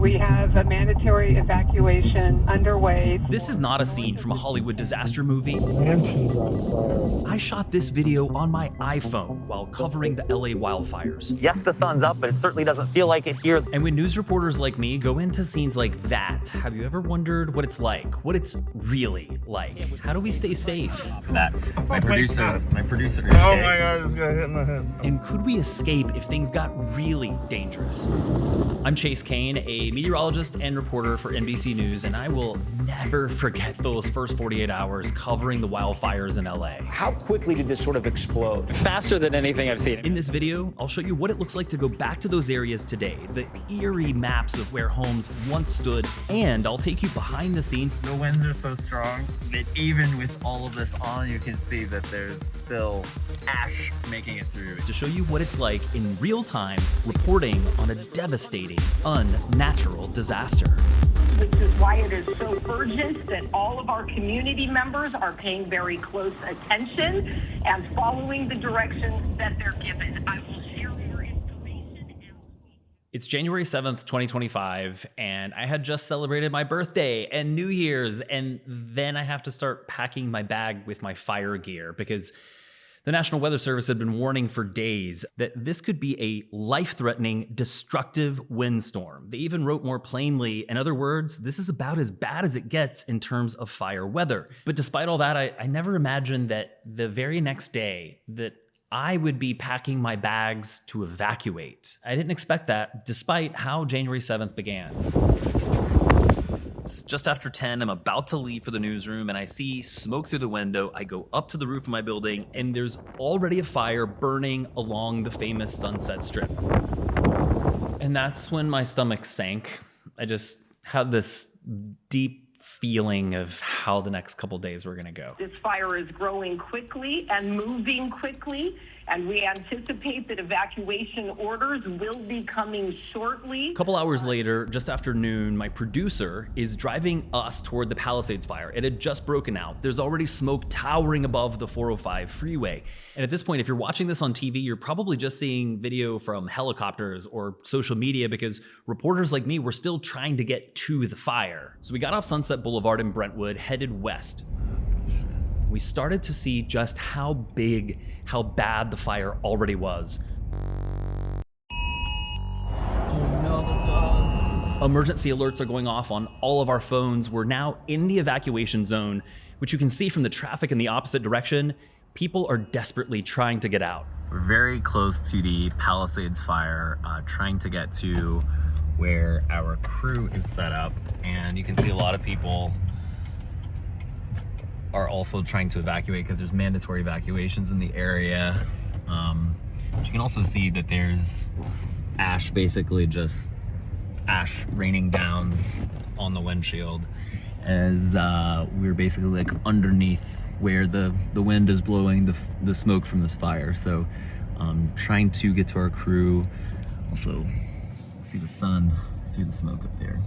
We have a mandatory evacuation underway. This is not a scene from a Hollywood disaster movie. Mansion's on fire. I shot this video on my iPhone while covering the LA wildfires. Yes, the sun's up, but it certainly doesn't feel like it here. And when news reporters like me go into scenes like that, have you ever wondered what it's like? What it's really like? How do we stay safe? My producer. Oh my God, this guy hit in the head. And could we escape if things got really dangerous? I'm Chase Kane, a meteorologist and reporter for NBC News, and I will never forget those first 48 hours covering the wildfires in LA. How quickly did this sort of explode? Faster than anything I've seen. In this video, I'll show you what it looks like to go back to those areas today, the eerie maps of where homes once stood, and I'll take you behind the scenes. The winds are so strong that even with all of this on, you can see that there's still ash making it through. To show you what it's like in real time reporting on a devastating, unnatural disaster. Which is why it is so urgent that all of our community members are paying very close attention and following the directions that they're given. I will share more information. It's January 7th, 2025, and I had just celebrated my birthday and New Year's, and then I have to start packing my bag with my fire gear because the National Weather Service had been warning for days that this could be a life-threatening, destructive windstorm. They even wrote more plainly, in other words, this is about as bad as it gets in terms of fire weather. But despite all that, I never imagined that the very next day that I would be packing my bags to evacuate. I didn't expect that, despite how January 7th began. It's just after 10, I'm about to leave for the newsroom and I see smoke through the window. I go up to the roof of my building and there's already a fire burning along the famous Sunset Strip. And that's when my stomach sank. I just had this deep feeling of how the next couple days were gonna go. This fire is growing quickly and moving quickly, and we anticipate that evacuation orders will be coming shortly. A couple hours later, just after noon, my producer is driving us toward the Palisades Fire. It had just broken out. There's already smoke towering above the 405 freeway. And at this point, if you're watching this on TV, you're probably just seeing video from helicopters or social media because reporters like me were still trying to get to the fire. So we got off Sunset Boulevard in Brentwood, headed west. We started to see just how big, how bad the fire already was. Emergency alerts are going off on all of our phones. We're now in the evacuation zone, which you can see from the traffic in the opposite direction. People are desperately trying to get out. We're very close to the Palisades Fire, trying to get to where our crew is set up. And you can see a lot of people are also trying to evacuate because there's mandatory evacuations in the area. But you can also see that there's ash, basically just ash raining down on the windshield as we're basically like underneath where the wind is blowing the smoke from this fire. So trying to get to our crew. Also see the sun through the smoke up there.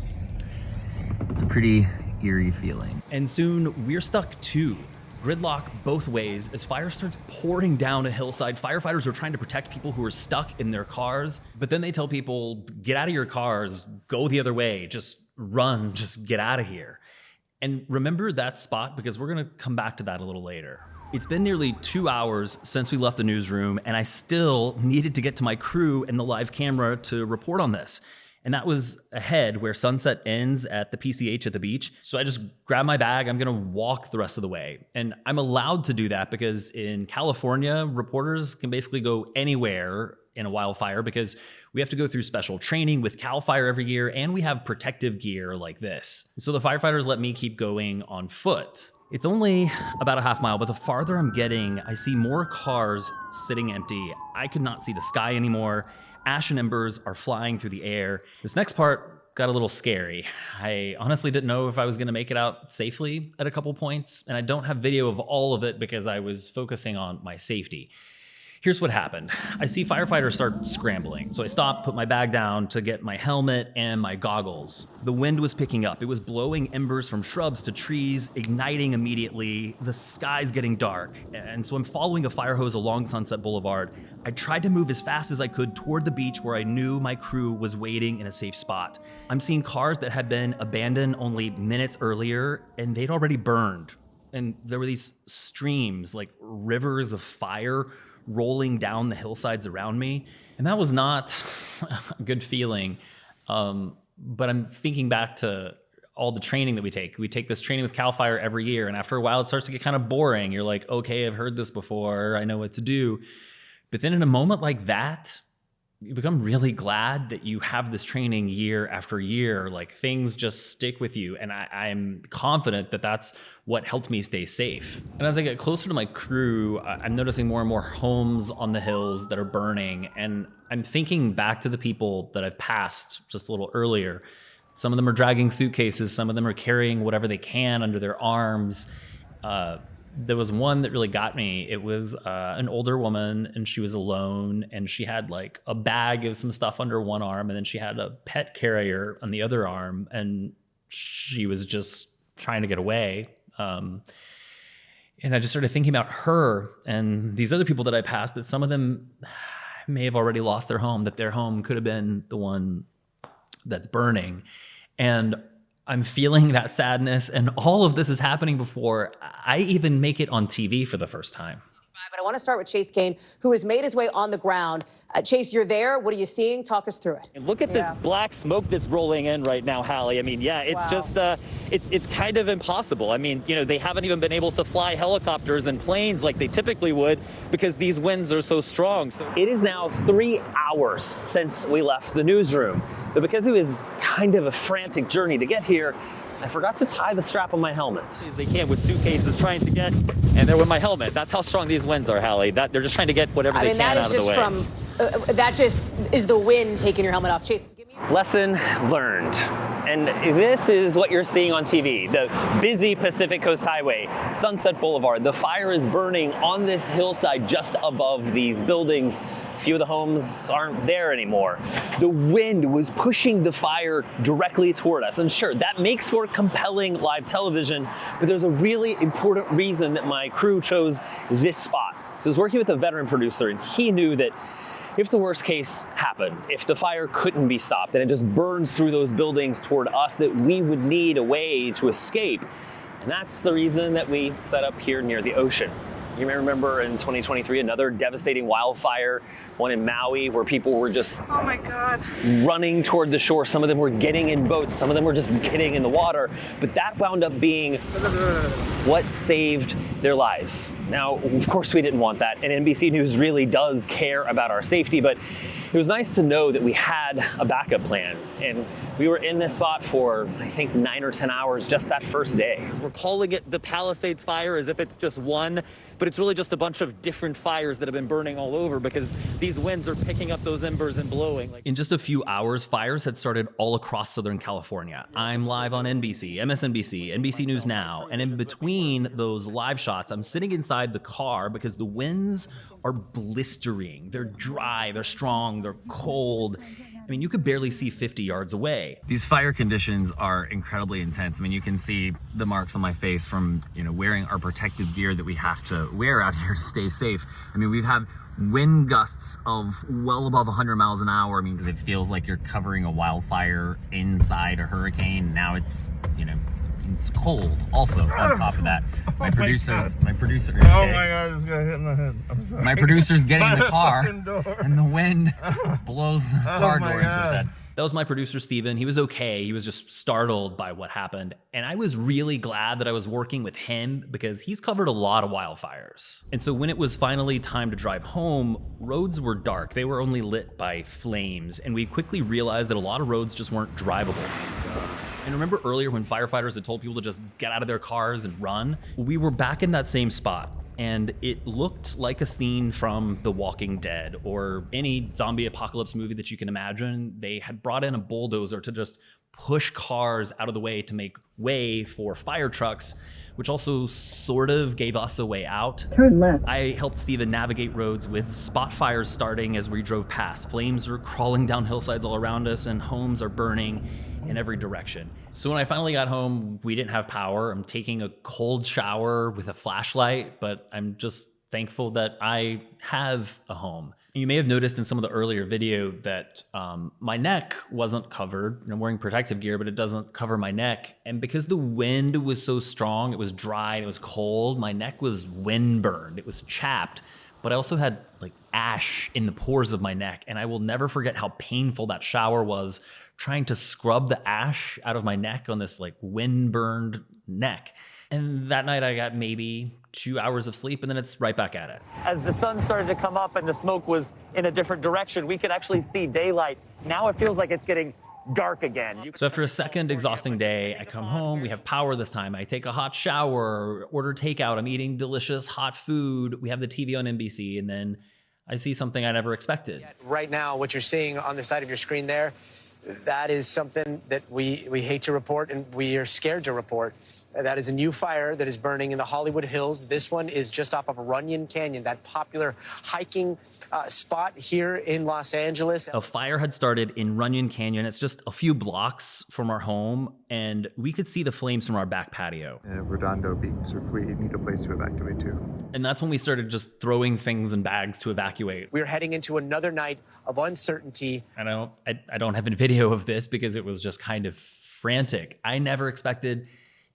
It's a pretty eerie feeling. And soon we're stuck too. Gridlock both ways as fire starts pouring down a hillside. Firefighters are trying to protect people who are stuck in their cars, but then they tell people, get out of your cars, go the other way, just run, just get out of here. And remember that spot because we're gonna come back to that a little later. It's been nearly 2 hours since we left the newsroom and I still needed to get to my crew and the live camera to report on this. And that was ahead where Sunset ends at the PCH at the beach. So I just grabbed my bag, I'm gonna walk the rest of the way. And I'm allowed to do that because in California, reporters can basically go anywhere in a wildfire because we have to go through special training with CAL FIRE every year and we have protective gear like this. So the firefighters let me keep going on foot. It's only about a half mile, but the farther I'm getting, I see more cars sitting empty. I could not see the sky anymore. Ash and embers are flying through the air. This next part got a little scary. I honestly didn't know if I was gonna make it out safely at a couple points, and I don't have video of all of it because I was focusing on my safety. Here's what happened. I see firefighters start scrambling. So I stopped, put my bag down to get my helmet and my goggles. The wind was picking up. It was blowing embers from shrubs to trees, igniting immediately. The sky's getting dark. And so I'm following a fire hose along Sunset Boulevard. I tried to move as fast as I could toward the beach where I knew my crew was waiting in a safe spot. I'm seeing cars that had been abandoned only minutes earlier, and they'd already burned. And there were these streams, like rivers of fire, rolling down the hillsides around me. And that was not a good feeling. But I'm thinking back to all the training that we take. We take this training with CAL FIRE every year. And after a while, it starts to get kind of boring. You're like, okay, I've heard this before. I know what to do. But then in a moment like that, you become really glad that you have this training year after year. Like things just stick with you. And I'm confident that that's what helped me stay safe. And as I get closer to my crew, I'm noticing more and more homes on the hills that are burning. And I'm thinking back to the people that I've passed just a little earlier. Some of them are dragging suitcases. Some of them are carrying whatever they can under their arms. There was one that really got me. It was an older woman, and she was alone, and she had like a bag of some stuff under one arm, and then she had a pet carrier on the other arm, and she was just trying to get away. And I just started thinking about her and these other people that I passed, that some of them may have already lost their home, that their home could have been the one that's burning. And I'm feeling that sadness, and all of this is happening before I even make it on TV for the first time. But I want to start with Chase Kane, who has made his way on the ground. Chase, you're there. What are you seeing? Talk us through it. And look at this black smoke that's rolling in right now, Hallie. I mean, yeah, it's just, it's kind of impossible. I mean, you know, they haven't even been able to fly helicopters and planes like they typically would because these winds are so strong. So it is now 3 hours since we left the newsroom. But because it was kind of a frantic journey to get here, I forgot to tie the strap on my helmet. They can with suitcases trying to get, and they're with my helmet. That's how strong these winds are, Hallie. That they're just trying to get whatever they can out of the way. That just is the wind taking your helmet off. Chase, give me. Lesson learned. And this is what you're seeing on TV. The busy Pacific Coast Highway, Sunset Boulevard. The fire is burning on this hillside just above these buildings. A few of the homes aren't there anymore. The wind was pushing the fire directly toward us. And sure, that makes for compelling live television, but there's a really important reason that my crew chose this spot. So I was working with a veteran producer, and he knew that if the worst case happened, if the fire couldn't be stopped and it just burns through those buildings toward us, that we would need a way to escape. And that's the reason that we set up here near the ocean. You may remember in 2023, another devastating wildfire, one in Maui, where people were just Oh my God. running toward the shore. Some of them were getting in boats, some of them were just getting in the water, but that wound up being what saved their lives. Now, of course we didn't want that, and NBC News really does care about our safety, but it was nice to know that we had a backup plan, and we were in this spot for, I think, 9 or 10 hours just that first day. We're calling it the Palisades Fire as if it's just one, but it's really just a bunch of different fires that have been burning all over because these winds are picking up those embers and blowing. In just a few hours, fires had started all across Southern California. I'm live on NBC, MSNBC, NBC News Now, and in between those live shots, I'm sitting inside the car because the winds are blistering. They're dry, they're strong, they're cold. I mean, you could barely see 50 yards away. These fire conditions are incredibly intense. I mean, you can see the marks on my face from, you know, wearing our protective gear that we have to wear out here to stay safe. I mean, we've had wind gusts of well above 100 miles an hour. I mean, it feels like you're covering a wildfire inside a hurricane. Now it's, you know, it's cold also on top of that. My producer, Oh my God, this guy hit in the head. I'm sorry. my producer's getting in the car door. and the wind blows the car my door into his God. head. That was my producer, Steven. He was okay. He was just startled by what happened. And I was really glad that I was working with him because he's covered a lot of wildfires. And so when it was finally time to drive home, roads were dark. They were only lit by flames. And we quickly realized that a lot of roads just weren't drivable. And remember earlier when firefighters had told people to just get out of their cars and run? We were back in that same spot. And it looked like a scene from The Walking Dead or any zombie apocalypse movie that you can imagine. They had brought in a bulldozer to just push cars out of the way to make way for fire trucks, which also sort of gave us a way out. Turn left. I helped Steven navigate roads with spot fires starting as we drove past. Flames are crawling down hillsides all around us and homes are burning in every direction. So when I finally got home, we didn't have power. I'm taking a cold shower with a flashlight, but I'm just thankful that I have a home. You may have noticed in some of the earlier video that my neck wasn't covered. I'm wearing protective gear, but it doesn't cover my neck. And because the wind was so strong, it was dry, and it was cold, my neck was wind burned. It was chapped, but I also had like ash in the pores of my neck. And I will never forget how painful that shower was, trying to scrub the ash out of my neck on this like wind burned neck. And that night I got maybe 2 hours of sleep, and then it's right back at it. As the sun started to come up and the smoke was in a different direction, we could actually see daylight. Now it feels like it's getting dark again. So after a second exhausting day, I come home, we have power this time. I take a hot shower, order takeout, I'm eating delicious hot food. We have the TV on NBC, and then I see something I never expected. Right now, what you're seeing on the side of your screen there, that is something that we hate to report and we are scared to report. That is a new fire that is burning in the Hollywood Hills. This one is just off of Runyon Canyon, that popular hiking spot here in Los Angeles. A fire had started in Runyon Canyon. It's just a few blocks from our home, and we could see the flames from our back patio. Redondo Beach, if we need a place to evacuate to. And that's when we started just throwing things in bags to evacuate. We're heading into another night of uncertainty. I don't have a video of this because it was just kind of frantic. I never expected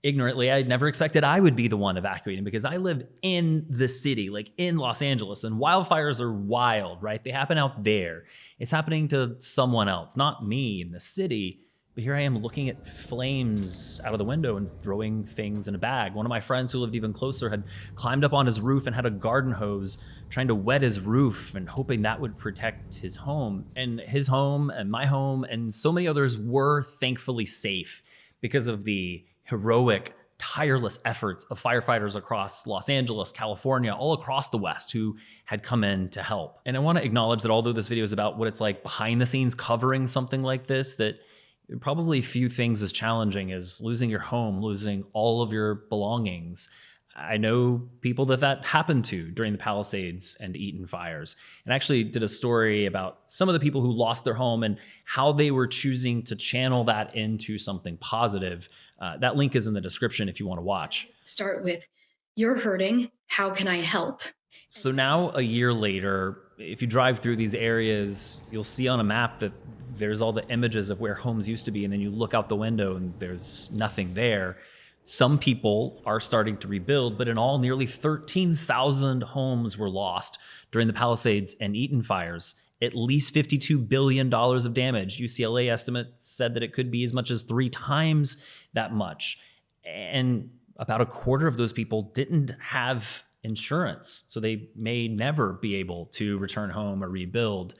I would be the one evacuating, because I live in the city, like in Los Angeles, and wildfires are wild, right? They happen out there. It's happening to someone else, not me in the city. But here I am looking at flames out of the window and throwing things in a bag. One of my friends who lived even closer had climbed up on his roof and had a garden hose trying to wet his roof and hoping that would protect his home. And his home and my home and so many others were thankfully safe because of the heroic, tireless efforts of firefighters across Los Angeles, California, all across the West who had come in to help. And I want to acknowledge that although this video is about what it's like behind the scenes covering something like this, that probably few things as challenging as losing your home, losing all of your belongings. I know people that happened to during the Palisades and Eaton fires, and I actually did a story about some of the people who lost their home and how they were choosing to channel that into something positive. That link is in the description if you want to watch. Start with, you're hurting, how can I help? So now a year later, if you drive through these areas, you'll see on a map that there's all the images of where homes used to be, and then you look out the window and there's nothing there. Some people are starting to rebuild, but in all, nearly 13,000 homes were lost during the Palisades and Eaton fires. At least $52 billion of damage. UCLA estimates said that it could be as much as 3 times that much. And about a quarter of those people didn't have insurance, so they may never be able to return home or rebuild.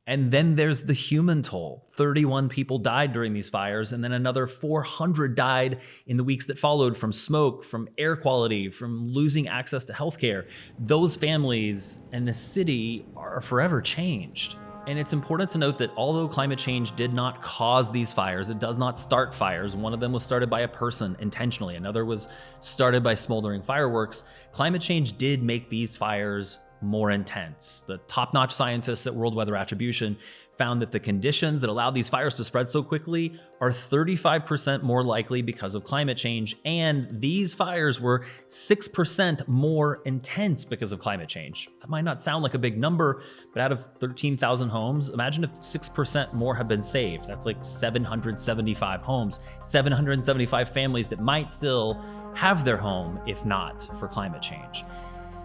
And then there's the human toll. 31 people died during these fires, and then another 400 died in the weeks that followed from smoke, from air quality, from losing access to healthcare. Those families and the city are forever changed. And it's important to note that although climate change did not cause these fires, it does not start fires. One of them was started by a person intentionally. Another was started by smoldering fireworks. Climate change did make these fires more intense. The top-notch scientists at World Weather Attribution found that the conditions that allowed these fires to spread so quickly are 35% more likely because of climate change, and these fires were 6% more intense because of climate change. That might not sound like a big number, but out of 13,000 homes, imagine if 6% more had been saved. That's like 775 homes, 775 families that might still have their home if not for climate change.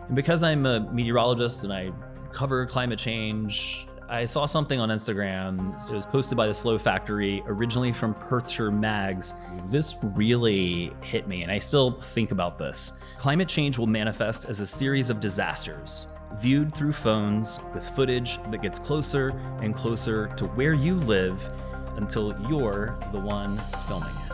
And because I'm a meteorologist and I cover climate change, I saw something on Instagram. It was posted by the Slow Factory, originally from Perthshire Mags. This really hit me, and I still think about this. Climate change will manifest as a series of disasters, viewed through phones with footage that gets closer and closer to where you live until you're the one filming it.